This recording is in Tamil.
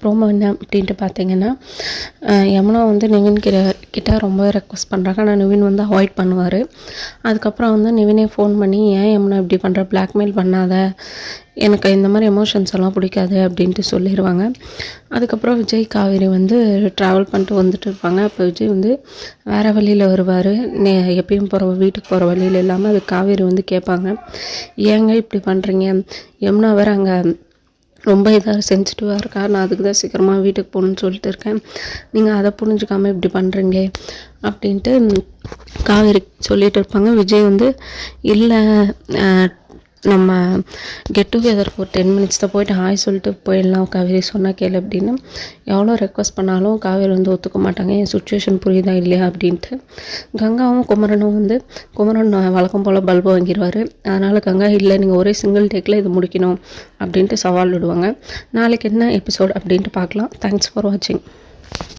ப்ரோமோ என்ன அப்படின்ட்டு பார்த்தீங்கன்னா, யமுனா வந்து நிவின் கிட்ட ரொம்ப ரெக்வஸ்ட் பண்ணுறாங்க. ஆனால் நிவின் வந்து அவாய்ட் பண்ணுவார். அதுக்கப்புறம் வந்து நிவினே ஃபோன் பண்ணி, ஏன் யமுனா இப்படி பண்ணுற, பிளாக்மெயில் பண்ணாத, எனக்கு இந்த மாதிரி எமோஷன்ஸ் எல்லாம் பிடிக்காது அப்படின்ட்டு சொல்லிடுவாங்க. அதுக்கப்புறம் விஜய் காவேரி வந்து ட்ராவல் பண்ணிட்டு வந்துட்டு இருப்பாங்க. அப்போ விஜய் வந்து வேறு வழியில் வருவார். எப்பயும் போகிற வீட்டுக்கு போகிற வழியில் இல்லாமல் அது காவேரி வந்து கேட்பாங்க, ஏங்க இப்படி பண்ணுறீங்க, யமுனா வேறு அங்கே ரொம்ப இதாக சென்சிட்டிவாக இருக்கா, நான் அதுக்கு தான் சீக்கிரமாக வீட்டுக்கு போகணுன்னு சொல்லிட்டு இருக்கேன், நீங்கள் அதை புரிஞ்சுக்காமல் இப்படி பண்ணுறீங்களே அப்படின்ட்டு காவேரி சொல்லிகிட்டு இருப்பாங்க. விஜய் வந்து இல்லை, நம்ம கெட் டுகெதருக்கு ஒரு 10 minutes தான், போயிட்டு ஹாய் சொல்லிட்டு போயிடலாம், காவேரி சொன்னால் கேளு அப்படின்னு எவ்வளோ ரெக்வஸ்ட் பண்ணாலும் காவேரி வந்து ஒத்துக்க மாட்டாங்க. என் சுச்சுவேஷன் புரியுதா இல்லையா அப்படின்ட்டு. கங்காவும் குமரனும் வந்து குமரன் வழக்கம் போல் பல்பு வாங்கிடுவார். அதனால் கங்கா இல்லை, நீங்கள் ஒரே சிங்கிள் டேக்கில் இது முடிக்கணும் அப்படின்ட்டு சவால் விடுவாங்க. நாளைக்கு என்ன எபிசோட் அப்படின்ட்டு பார்க்கலாம். தேங்க்ஸ் ஃபார் வாட்சிங்.